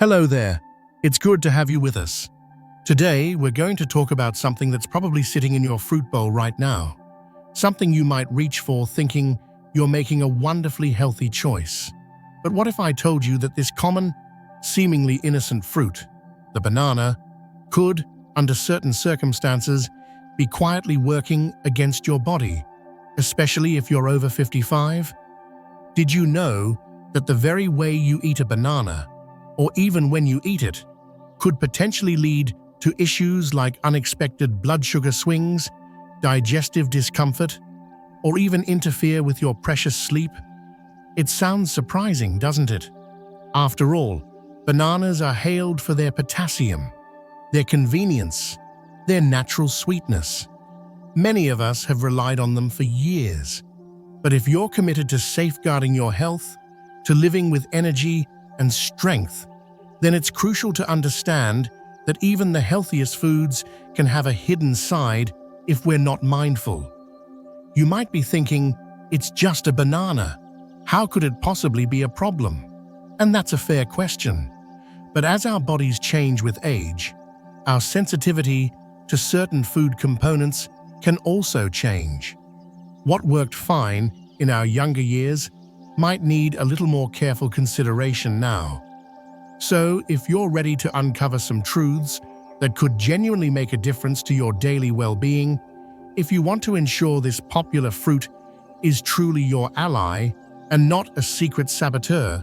Hello there. It's good to have you with us. Today, we're going to talk about something that's probably sitting in your fruit bowl right now. Something you might reach for thinking you're making a wonderfully healthy choice. But what if I told you that this common, seemingly innocent fruit, the banana, could, under certain circumstances, be quietly working against your body, especially if you're over 55? Did you know that the very way you eat a banana, or even when you eat it, could potentially lead to issues like unexpected blood sugar swings, digestive discomfort, or even interfere with your precious sleep? It sounds surprising, doesn't it? After all, bananas are hailed for their potassium, their convenience, their natural sweetness. Many of us have relied on them for years. But if you're committed to safeguarding your health, to living with energy and strength, then it's crucial to understand that even the healthiest foods can have a hidden side if we're not mindful. You might be thinking, it's just a banana. How could it possibly be a problem? And that's a fair question. But as our bodies change with age, our sensitivity to certain food components can also change. What worked fine in our younger years might need a little more careful consideration now. So, if you're ready to uncover some truths that could genuinely make a difference to your daily well-being, if you want to ensure this popular fruit is truly your ally and not a secret saboteur,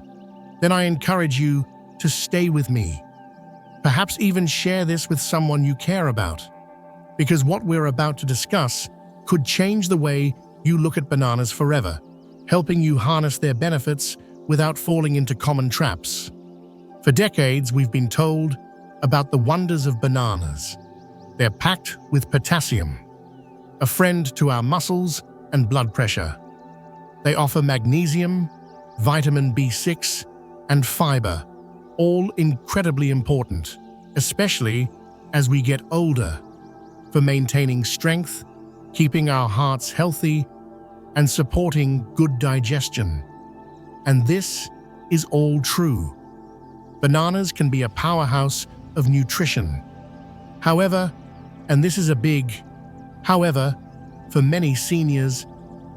then I encourage you to stay with me. Perhaps even share this with someone you care about, because what we're about to discuss could change the way you look at bananas forever, helping you harness their benefits without falling into common traps. For decades, we've been told about the wonders of bananas. They're packed with potassium, a friend to our muscles and blood pressure. They offer magnesium, vitamin B6, and fiber, all incredibly important, especially as we get older, for maintaining strength, keeping our hearts healthy, and supporting good digestion. And this is all true. Bananas can be a powerhouse of nutrition. However, and this is a big however, for many seniors,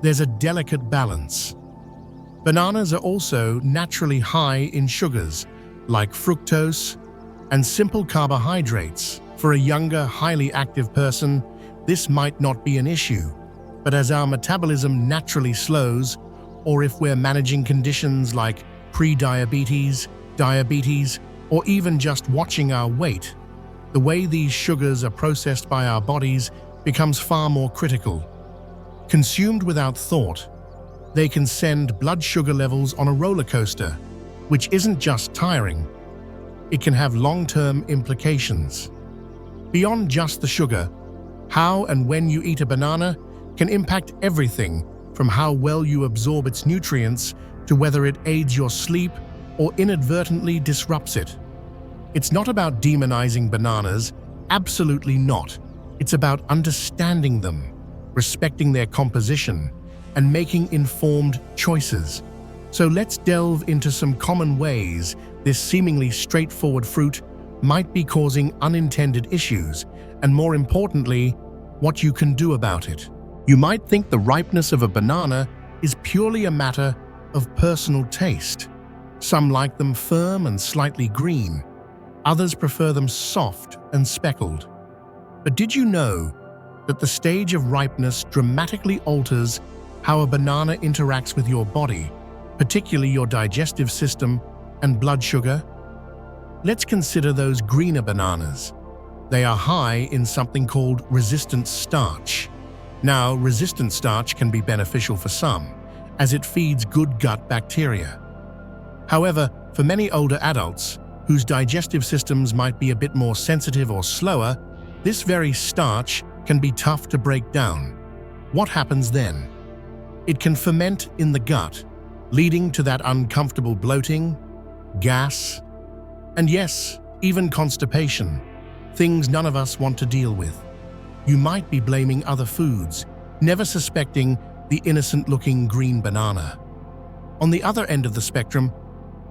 there's a delicate balance. Bananas are also naturally high in sugars, like fructose, and simple carbohydrates. For a younger, highly active person, this might not be an issue. But as our metabolism naturally slows, or if we're managing conditions like pre-diabetes, diabetes, or even just watching our weight, the way these sugars are processed by our bodies becomes far more critical. Consumed without thought, they can send blood sugar levels on a roller coaster, which isn't just tiring. It can have long-term implications. Beyond just the sugar, how and when you eat a banana can impact everything from how well you absorb its nutrients to whether it aids your sleep or inadvertently disrupts it. It's not about demonizing bananas, absolutely not. It's about understanding them, respecting their composition, and making informed choices. So let's delve into some common ways this seemingly straightforward fruit might be causing unintended issues, and more importantly, what you can do about it. You might think the ripeness of a banana is purely a matter of personal taste. Some like them firm and slightly green. Others prefer them soft and speckled. But did you know that the stage of ripeness dramatically alters how a banana interacts with your body, particularly your digestive system and blood sugar? Let's consider those greener bananas. They are high in something called resistant starch. Now, resistant starch can be beneficial for some, as it feeds good gut bacteria. However, for many older adults, whose digestive systems might be a bit more sensitive or slower, this very starch can be tough to break down. What happens then? It can ferment in the gut, leading to that uncomfortable bloating, gas, and yes, even constipation, things none of us want to deal with. You might be blaming other foods, never suspecting the innocent-looking green banana. On the other end of the spectrum,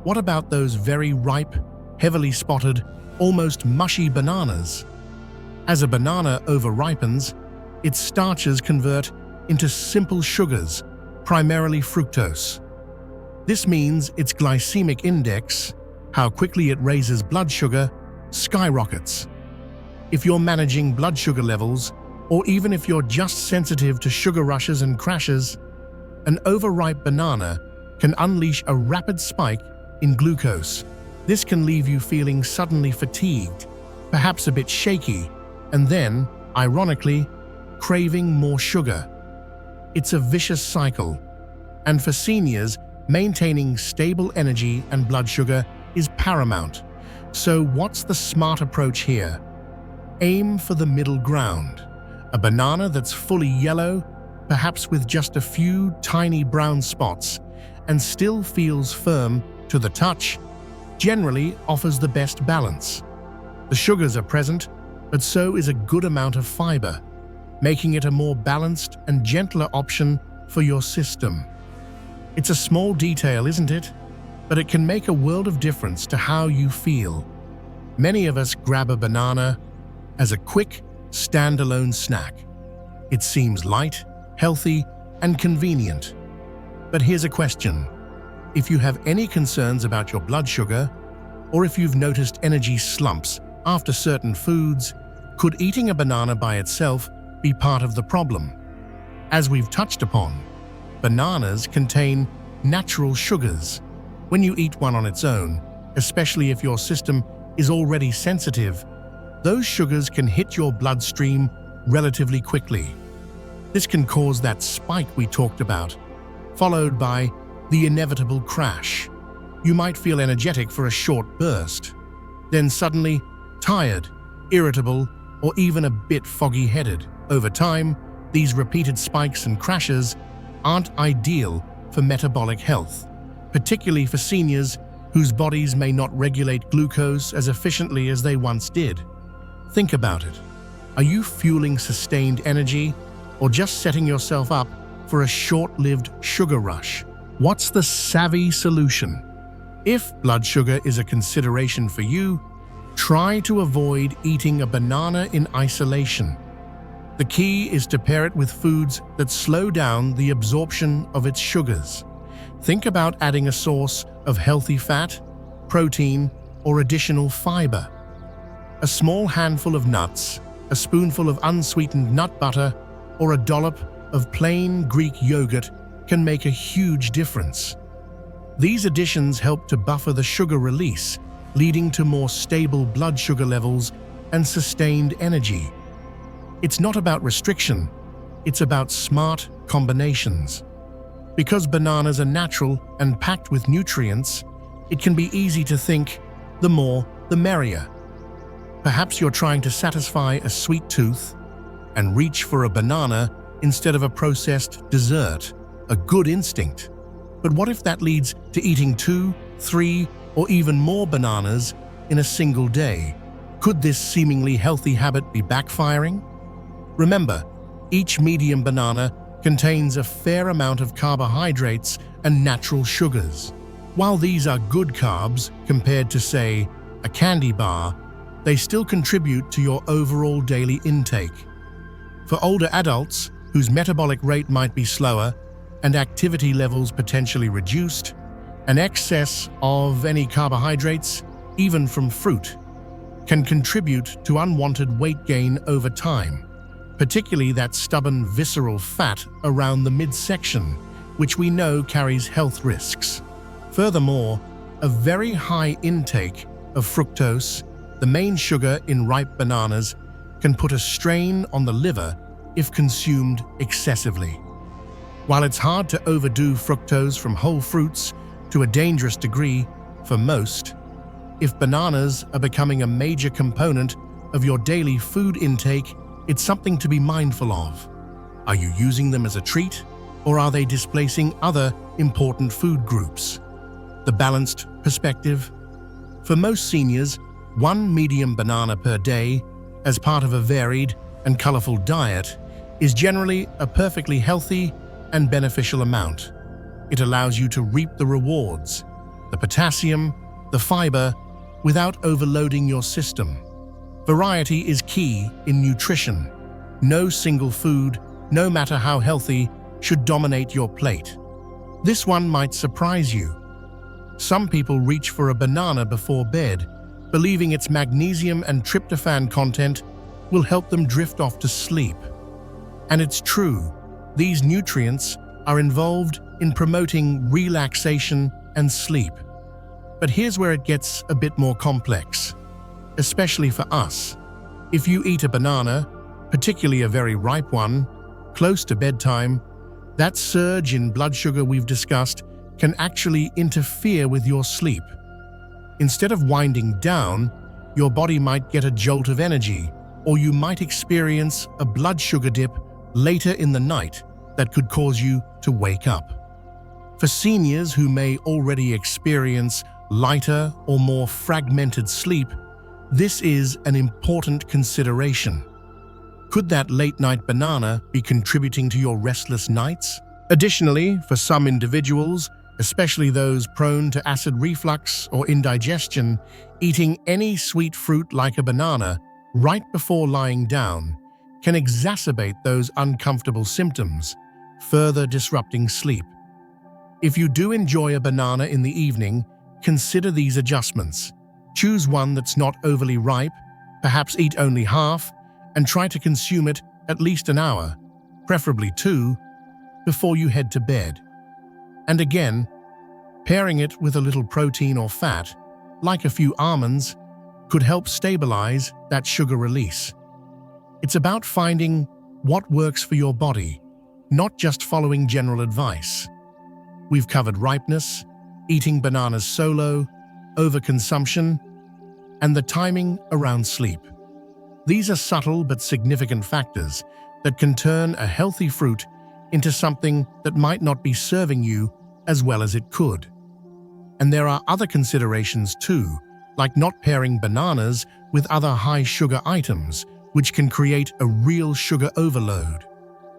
what about those very ripe, heavily spotted, almost mushy bananas. As a banana over-ripens, its starches convert into simple sugars, primarily fructose. This means its glycemic index, how quickly it raises blood sugar, skyrockets. If you're managing blood sugar levels, or even if you're just sensitive to sugar rushes and crashes, an overripe banana can unleash a rapid spike in glucose. This can leave you feeling suddenly fatigued, perhaps a bit shaky, and then, ironically, craving more sugar. It's a vicious cycle, and for seniors, maintaining stable energy and blood sugar is paramount. So what's the smart approach here? Aim for the middle ground. A banana that's fully yellow, perhaps with just a few tiny brown spots, and still feels firm to the touch, generally offers the best balance. The sugars are present, but so is a good amount of fiber, making it a more balanced and gentler option for your system. It's a small detail, isn't it? But it can make a world of difference to how you feel. Many of us grab a banana as a quick, standalone snack. It seems light, healthy, and convenient. But here's a question. If you have any concerns about your blood sugar, or if you've noticed energy slumps after certain foods, could eating a banana by itself be part of the problem? As we've touched upon, bananas contain natural sugars. When you eat one on its own, especially if your system is already sensitive, those sugars can hit your bloodstream relatively quickly. This can cause that spike we talked about, followed by the inevitable crash. You might feel energetic for a short burst, then suddenly tired, irritable, or even a bit foggy-headed. Over time, these repeated spikes and crashes aren't ideal for metabolic health, particularly for seniors whose bodies may not regulate glucose as efficiently as they once did. Think about it. Are you fueling sustained energy or just setting yourself up for a short-lived sugar rush? What's the savvy solution? If blood sugar is a consideration for you, try to avoid eating a banana in isolation. The key is to pair it with foods that slow down the absorption of its sugars. Think about adding a source of healthy fat, protein, or additional fiber. A small handful of nuts, a spoonful of unsweetened nut butter, or a dollop of plain Greek yogurt can make a huge difference. These additions help to buffer the sugar release, leading to more stable blood sugar levels and sustained energy. It's not about restriction, it's about smart combinations. Because bananas are natural and packed with nutrients, it can be easy to think, the more, the merrier. Perhaps you're trying to satisfy a sweet tooth and reach for a banana instead of a processed dessert, a good instinct. But what if that leads to eating 2, 3, or even more bananas in a single day? Could this seemingly healthy habit be backfiring? Remember, each medium banana contains a fair amount of carbohydrates and natural sugars. While these are good carbs compared to, say, a candy bar, they still contribute to your overall daily intake. For older adults whose metabolic rate might be slower and activity levels potentially reduced, an excess of any carbohydrates, even from fruit, can contribute to unwanted weight gain over time, particularly that stubborn visceral fat around the midsection, which we know carries health risks. Furthermore, a very high intake of fructose, the main sugar in ripe bananas, can put a strain on the liver if consumed excessively. While it's hard to overdo fructose from whole fruits to a dangerous degree for most, if bananas are becoming a major component of your daily food intake, it's something to be mindful of. Are you using them as a treat, or are they displacing other important food groups? The balanced perspective. For most seniors, 1 medium banana per day, as part of a varied and colorful diet, is generally a perfectly healthy and beneficial amount. It allows you to reap the rewards, the potassium, the fiber, without overloading your system. Variety is key in nutrition. No single food, no matter how healthy, should dominate your plate. This one might surprise you. Some people reach for a banana before bed, believing its magnesium and tryptophan content will help them drift off to sleep. And it's true, these nutrients are involved in promoting relaxation and sleep. But here's where it gets a bit more complex, especially for us. If you eat a banana, particularly a very ripe one, close to bedtime, that surge in blood sugar we've discussed can actually interfere with your sleep. Instead of winding down, your body might get a jolt of energy, or you might experience a blood sugar dip later in the night that could cause you to wake up. For seniors who may already experience lighter or more fragmented sleep, this is an important consideration. Could that late-night banana be contributing to your restless nights? Additionally, for some individuals, especially those prone to acid reflux or indigestion, eating any sweet fruit like a banana right before lying down can exacerbate those uncomfortable symptoms, further disrupting sleep. If you do enjoy a banana in the evening, consider these adjustments. Choose one that's not overly ripe, perhaps eat only half, and try to consume it at least an hour, preferably 2, before you head to bed. And again, pairing it with a little protein or fat, like a few almonds, could help stabilize that sugar release. It's about finding what works for your body, not just following general advice. We've covered ripeness, eating bananas solo, overconsumption, and the timing around sleep. These are subtle but significant factors that can turn a healthy fruit into something that might not be serving you as well as it could. And there are other considerations too, like not pairing bananas with other high-sugar items, which can create a real sugar overload.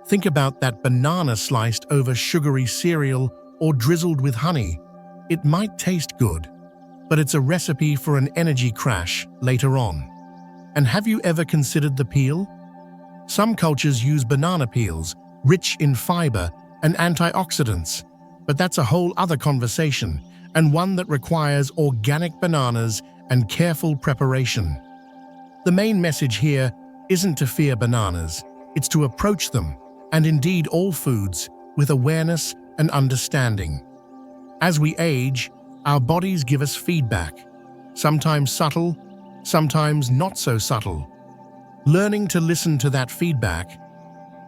Think about that banana sliced over sugary cereal or drizzled with honey. It might taste good, but it's a recipe for an energy crash later on. And have you ever considered the peel? Some cultures use banana peels, rich in fiber and antioxidants, but that's a whole other conversation, and one that requires organic bananas and careful preparation. The main message here isn't to fear bananas, it's to approach them, and indeed all foods, with awareness and understanding. As we age, our bodies give us feedback, sometimes subtle, sometimes not so subtle. Learning to listen to that feedback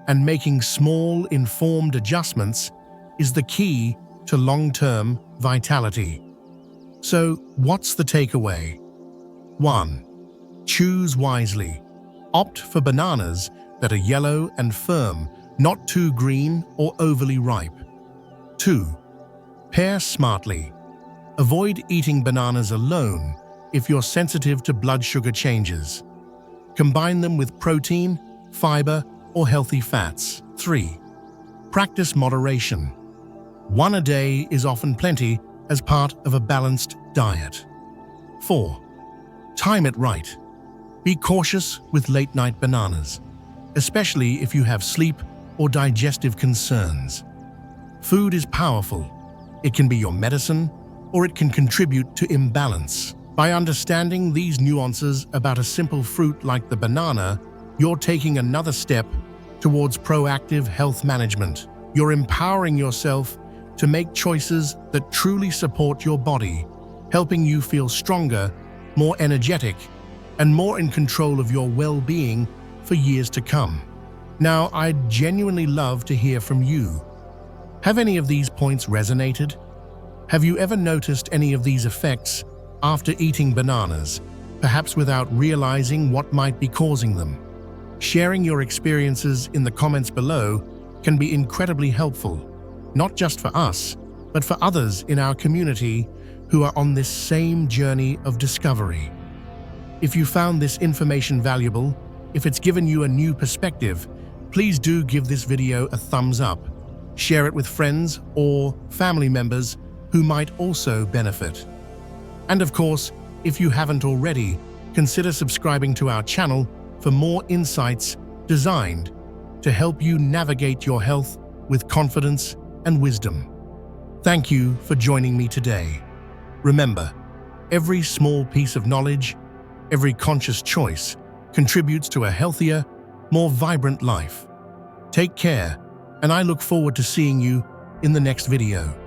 and making small, informed adjustments is the key to long-term vitality. So, what's the takeaway? 1. Choose wisely. Opt for bananas that are yellow and firm, not too green or overly ripe. 2. Pair smartly. Avoid eating bananas alone if you're sensitive to blood sugar changes. Combine them with protein, fiber, or healthy fats. 3. Practice moderation. 1 a day is often plenty as part of a balanced diet. 4. Time it right. Be cautious with late-night bananas, especially if you have sleep or digestive concerns. Food is powerful. It can be your medicine, or it can contribute to imbalance. By understanding these nuances about a simple fruit like the banana, you're taking another step towards proactive health management. You're empowering yourself to make choices that truly support your body, helping you feel stronger, more energetic, and more in control of your well-being for years to come. Now, I'd genuinely love to hear from you. Have any of these points resonated? Have you ever noticed any of these effects after eating bananas, perhaps without realizing what might be causing them? Sharing your experiences in the comments below can be incredibly helpful, not just for us, but for others in our community who are on this same journey of discovery. If you found this information valuable, if it's given you a new perspective, please do give this video a thumbs up. Share it with friends or family members who might also benefit. And of course, If you haven't already, consider subscribing to our channel for more insights designed to help you navigate your health with confidence and wisdom. Thank you for joining me today. Remember, every small piece of knowledge, every conscious choice contributes to a healthier, more vibrant life. Take care, and I look forward to seeing you in the next video.